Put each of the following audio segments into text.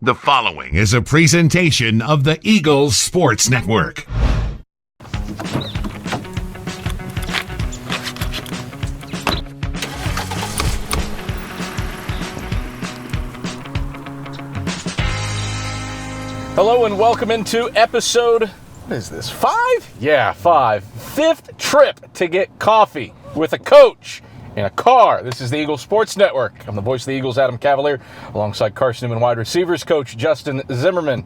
The following is a presentation of the Eagles Sports Network. Hello and welcome into episode, what is this, 5? Yeah, 5. 5th trip to get coffee with a coach in a car. This is the Eagles Sports Network. I'm the voice of the Eagles, Adam Cavalier, alongside Carson-Newman wide receivers coach Justin Zimmerman.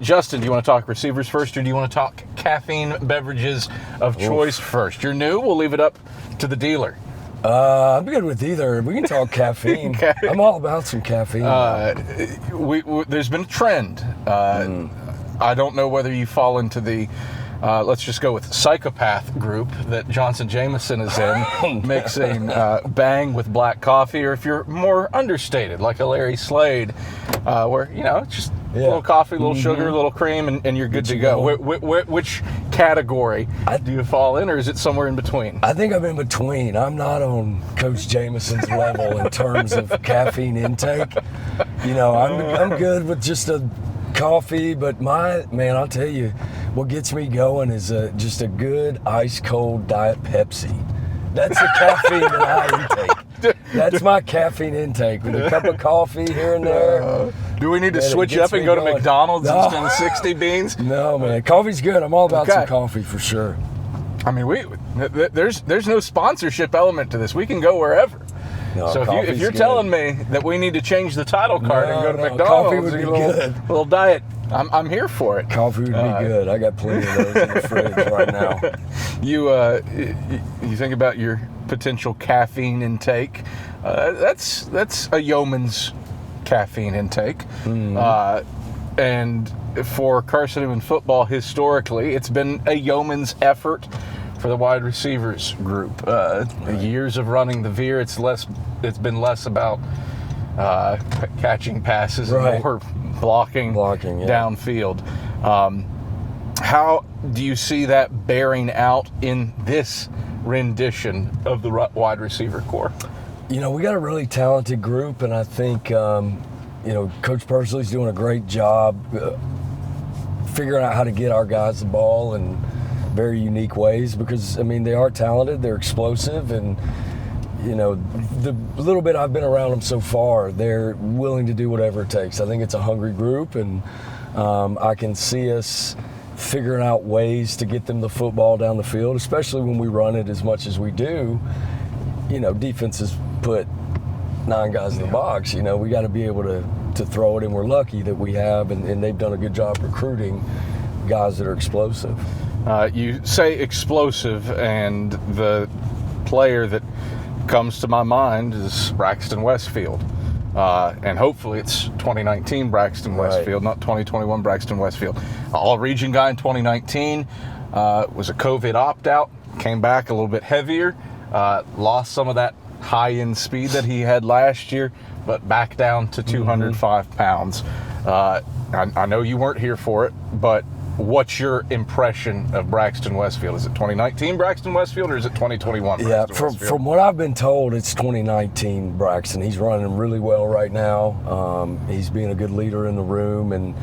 Justin, do you want to talk receivers first, or do you want to talk caffeine beverages of choice first? You're new, we'll leave it up to the dealer. I'm good with either. We can talk caffeine. Okay. I'm all about some caffeine. There's been a trend. I don't know whether you fall into the, let's just go with psychopath group that Johnson Jameson is in, mixing Bang with black coffee, or if you're more understated, like a Larry Slade, where, you know, it's just a little coffee, a little sugar, a little cream, and you're good to go. Which category do you fall in, or is it somewhere in between? I think I'm in between. I'm not on Coach Jameson's level in terms of caffeine intake. You know, I'm good with just a coffee, but I'll tell you, what gets me going is just a good ice cold Diet Pepsi. That's the caffeine that I intake. That's my caffeine intake, with a cup of coffee here and there. Do we need to switch up and go to McDonald's instead of 60 beans? No, man. Coffee's good. I'm all about some coffee for sure. I mean, there's no sponsorship element to this. We can go wherever. No, so if you're telling me that we need to change the title card and go to McDonald's, coffee would be good. Little diet, I'm here for it. Coffee would be good. I got plenty of those in the fridge right now. You think about your potential caffeine intake. That's a yeoman's caffeine intake. And for Carson-Newman football, historically, it's been a yeoman's effort for the wide receivers group. Years of running the veer, it's been less about catching passes and more blocking downfield. How do you see that bearing out in this rendition of the wide receiver core? You know, we got a really talented group, and I think Coach Pursley's doing a great job figuring out how to get our guys the ball in very unique ways, because, I mean, they are talented, they're explosive, and, you know, the little bit I've been around them so far, they're willing to do whatever it takes. I think it's a hungry group, and I can see us figuring out ways to get them the football down the field, especially when we run it as much as we do. You know, defenses put 9 guys in the box. You know, we got to be able to throw it, and we're lucky that we have, and they've done a good job recruiting guys that are explosive. You say explosive, and the player that comes to my mind is Braxton Westfield. And hopefully it's 2019 Braxton Westfield, not 2021 Braxton Westfield. All-region guy in 2019, was a COVID opt-out, came back a little bit heavier, lost some of that high-end speed that he had last year, but back down to 205 pounds. I know you weren't here for it, but what's your impression of Braxton Westfield? Is it 2019 Braxton Westfield, or is it 2021 Braxton Westfield? From what I've been told, it's 2019 Braxton. He's running really well right now. He's being a good leader in the room, and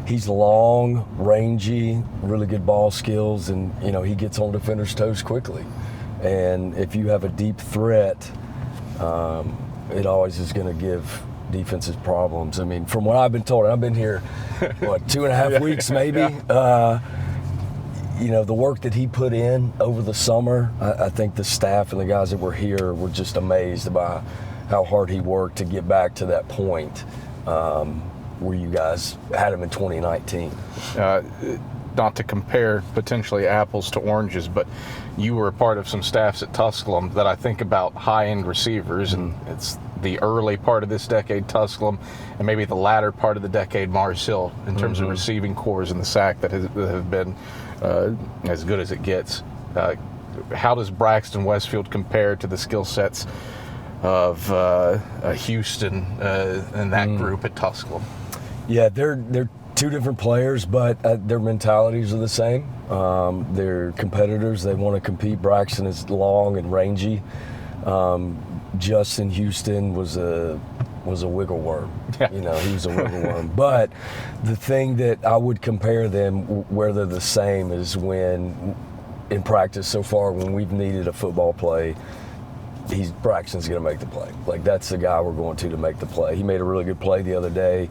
he's long, rangy, really good ball skills, and, you know, he gets on defenders' toes quickly. And if you have a deep threat, it always is going to give defenses problems. I mean, from what I've been told, I've been here, 2.5 weeks maybe. You know, the work that he put in over the summer, I think the staff and the guys that were here were just amazed by how hard he worked to get back to that point where you guys had him in 2019. Not to compare potentially apples to oranges, but you were a part of some staffs at Tusculum that I think about high-end receivers, and it's the early part of this decade Tusculum, and maybe the latter part of the decade Mars Hill, in terms of receiving cores in the SAC that have been as good as it gets. How does Braxton Westfield compare to the skill sets of Houston and that group at Tusculum? Yeah, they're two different players, but their mentalities are the same. They're competitors. They want to compete. Braxton is long and rangy. Justin Houston was a was a wiggle worm. Yeah. You know, he was a wiggle worm. But the thing that I would compare them where they're the same is when in practice so far when we've needed a football play, Braxton's going to make the play. Like, that's the guy we're going to make the play. He made a really good play the other day,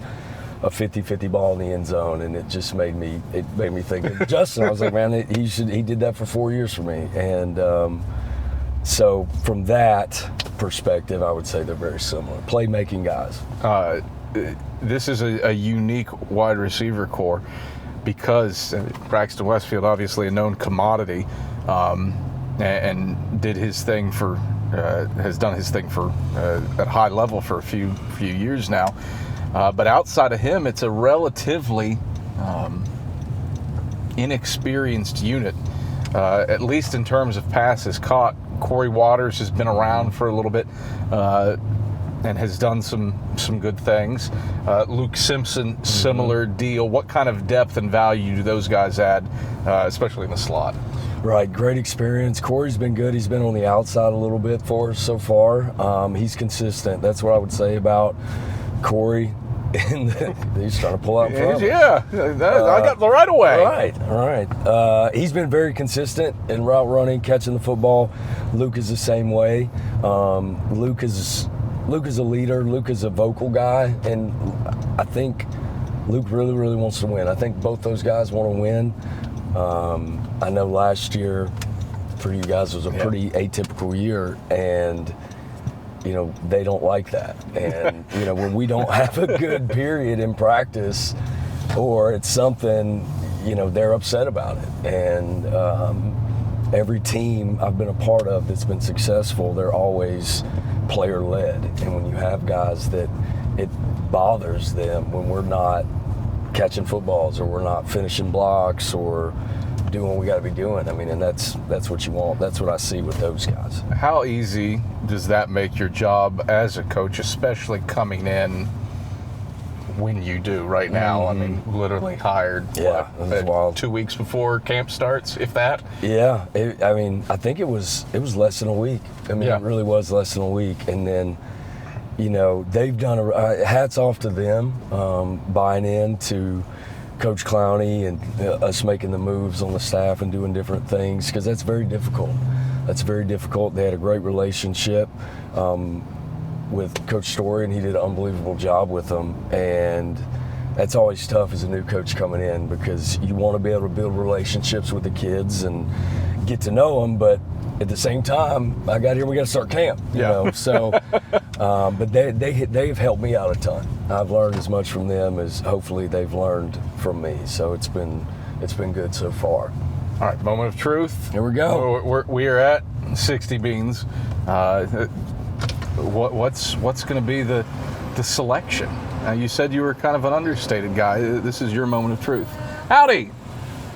a 50-50 ball in the end zone, and it just made me think of Justin. I was like, man, he did that for 4 years for me. And so from that perspective, I would say they're very similar. Playmaking guys. This is a unique wide receiver core because Braxton Westfield, obviously a known commodity, and did his thing for has done his thing for at high level for a few years now. But outside of him, it's a relatively inexperienced unit, at least in terms of passes caught. Corey Waters has been around for a little bit and has done some good things. Luke Simpson, similar deal. What kind of depth and value do those guys add, especially in the slot? Right, great experience. Corey's been good. He's been on the outside a little bit for us so far. He's consistent. That's what I would say about Corey. He's trying to pull out from us. Yeah, I got the right away. All right. He's been very consistent in route running, catching the football. Luke is the same way. Luke is a leader. Luke is a vocal guy, and I think Luke really, really wants to win. I think both those guys want to win. I know last year for you guys was a pretty atypical year, and you know, they don't like that. And, you know, when we don't have a good period in practice or it's something, you know, they're upset about it. And every team I've been a part of that's been successful, they're always player-led. And when you have guys that it bothers them when we're not catching footballs or we're not finishing blocks or doing what we got to be doing. I mean, and that's what you want. That's what I see with those guys. How easy does that make your job as a coach, especially coming in when you do right now? I mean, literally hired, wild. 2 weeks before camp starts, if that? Yeah, I think it was less than a week. I mean, it really was less than a week. And then, you know, they've done hats off to them buying into Coach Clowney and us making the moves on the staff and doing different things, because that's very difficult. They had a great relationship with Coach Story, and he did an unbelievable job with them. And that's always tough as a new coach coming in, because you want to be able to build relationships with the kids and get to know them, but at the same time, I got here, we got to start camp. You know? So, but they've helped me out a ton. I've learned as much from them as hopefully they've learned from me. So it's been good so far. All right, moment of truth. Here we go. We are at 60 Beans. What's going to be the selection? You said you were kind of an understated guy. This is your moment of truth. Howdy.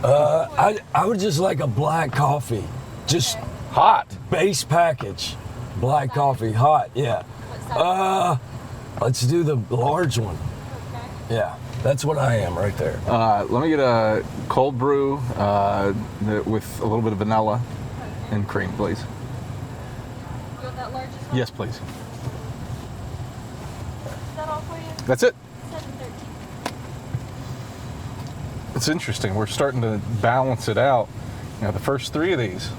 I would just like a black coffee, just hot base package, black coffee, hot. Yeah. Let's do the large one. Yeah, that's what I am right there. Let me get a cold brew with a little bit of vanilla and cream, please. You want that large as well? Yes, please. Is that all for you? That's it. 713. It's interesting. We're starting to balance it out. You know, the first three of these,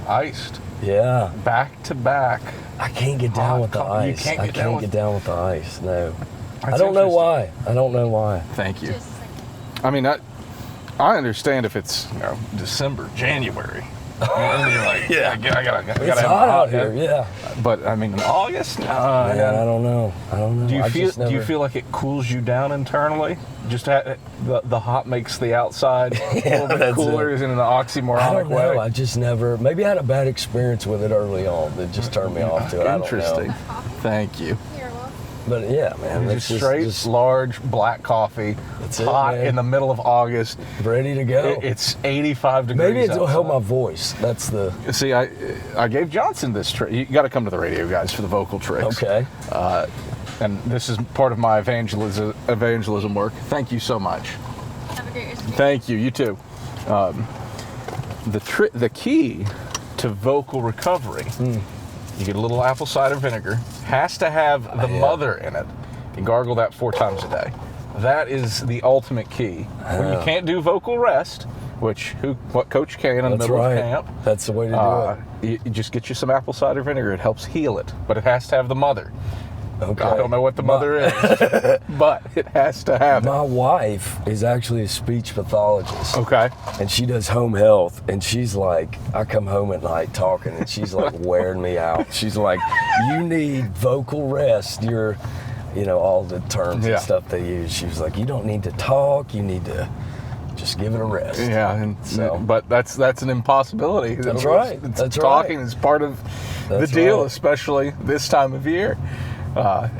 iced. Yeah. Back to back. I can't get down with the ice. You can't get down with the ice. No. That's I don't know why. Thank you. Just a second. I mean, I understand if it's, you know, December, January. And you're like, I gotta It's have hot my out here. Yeah. But I mean, in August. Man, I don't know. Do you feel like it cools you down internally? Just the hot makes the outside a little bit cooler, is in an oxymoronic I don't know. way. I just never. Maybe I had a bad experience with it early on that just turned me off to it. Interesting. I don't know. Thank you. You're welcome. But yeah, man, Just straight, large black coffee, hot in the middle of August. Ready to go. It's 85 degrees. Maybe it'll help outside. my voice. That's the. See, I gave Johnson this trick. You got to come to the radio, guys, for the vocal tricks. Okay. And this is part of my evangelism work. Thank you so much. Have a great rest of your day. Thank you. You too. The key to vocal recovery. You get a little apple cider vinegar. Has to have the mother in it. and gargle that 4 times a day. That is the ultimate key. When you can't do vocal rest, what coach can in the middle of camp. That's the way to do it. You just get you some apple cider vinegar. It helps heal it, but it has to have the mother. Okay. I don't know what the mother is, but it has to have it. My wife is actually a speech pathologist. Okay. And she does home health, and she's like, I come home at night talking, and she's like wearing me out. She's like, you need vocal rest. You're, all the terms and stuff they use. She was like, you don't need to talk. You need to just give it a rest. Yeah, and but that's an impossibility. That's right. Talking is part of the deal, especially this time of year.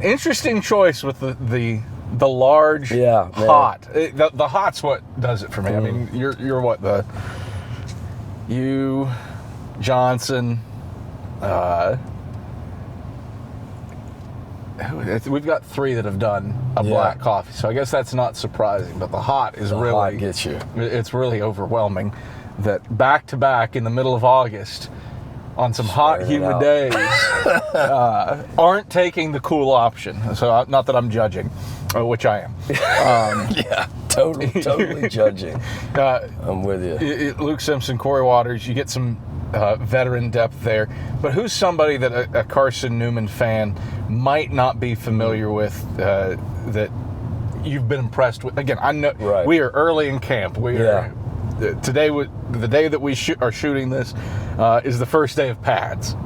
Interesting choice with the large hot. The hot's what does it for me. I mean, you're what you Johnson. We've got 3 that have done a black coffee, so I guess that's not surprising. But the hot is really hot gets you. It's really overwhelming. That back to back in the middle of August, on some hot, humid days, aren't taking the cool option. So not that I'm judging, which I am. Yeah, totally judging. I'm with you. Luke Simpson, Corey Waters. You get some veteran depth there. But who's somebody that a Carson-Newman fan might not be familiar with that you've been impressed with? Again, I know we are early in camp. We are today. The day that we are shooting this is the first day of pads.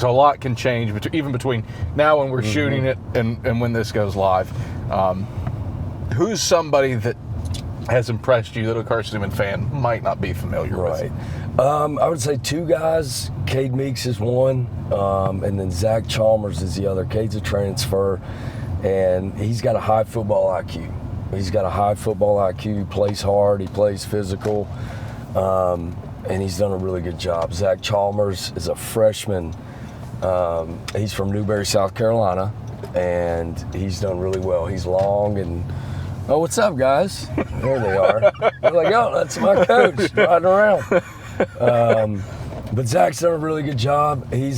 So a lot can change even between now when we're shooting it and when this goes live. Who's somebody that has impressed you that a Carson-Newman fan might not be familiar with? I would say 2 guys. Cade Meeks is one, and then Zach Chalmers is the other. Cade's a transfer, and he's got a high football IQ. He plays hard, he plays physical, and he's done a really good job. Zach Chalmers is a freshman. He's from Newberry, South Carolina, and he's done really well. He's long and, oh, what's up, guys? There they are. They're like, oh, that's my coach riding around. But Zach's done a really good job. He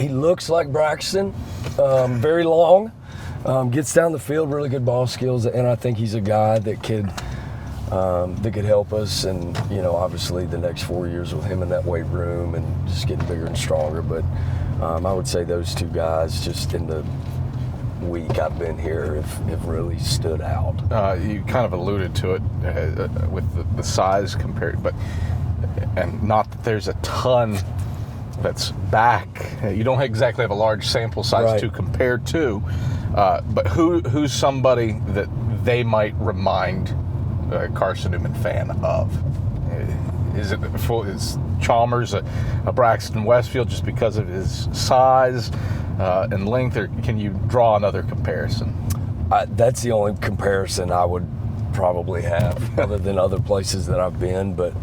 looks like Braxton, very long, gets down the field, really good ball skills, and I think he's a guy that could help us. And obviously the next 4 years with him in that weight room and just getting bigger and stronger. But I would say those 2 guys, just in the week I've been here, have really stood out. You kind of alluded to it with the size compared, and not that there's a ton that's back. You don't exactly have a large sample size to compare to, but who's somebody that they might remind a Carson-Newman fan of? Is Chalmers a Braxton Westfield just because of his size and length, or can you draw another comparison? That's the only comparison I would probably have, other than other places that I've been. But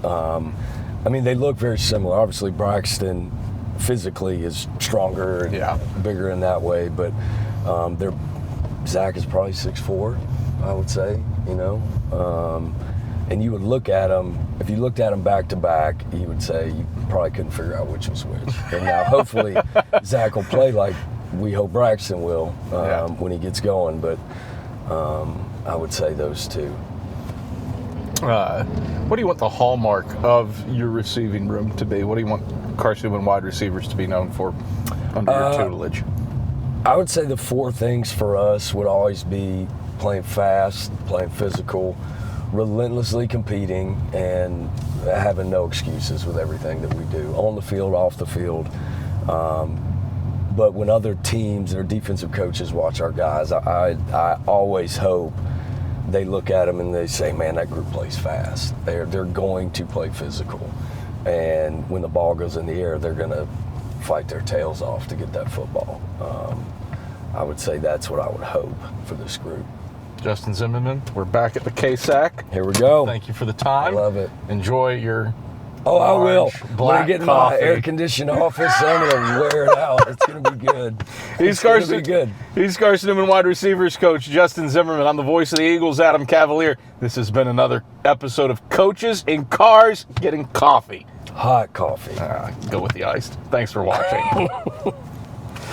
they look very similar. Obviously, Braxton physically is stronger and bigger in that way, but Zach is probably 6'4", I would say. And you would look at them, if you looked at them back to back, you would say you probably couldn't figure out which was which. And now hopefully Zach will play like we hope Braxton will when he gets going. But I would say those 2. What do you want the hallmark of your receiving room to be? What do you want Carson-Newman wide receivers to be known for under your tutelage? I would say the 4 things for us would always be playing fast, playing physical, relentlessly competing, and having no excuses with everything that we do, on the field, off the field. But when other teams or defensive coaches watch our guys, I always hope they look at them and they say, man, that group plays fast. They're going to play physical. And when the ball goes in the air, they're going to fight their tails off to get that football. I would say that's what I would hope for this group. Justin Zimmerman, we're back at the KSAC. Here we go. Thank you for the time. I love it. Enjoy your I will. When I black get in coffee. my air-conditioned office, I'm going to wear it out. It's going to be good. He's Carson-Newman wide receivers coach Justin Zimmerman. I'm the voice of the Eagles, Adam Cavalier. This has been another episode of Coaches in Cars Getting Coffee. Hot coffee. Go with the iced. Thanks for watching.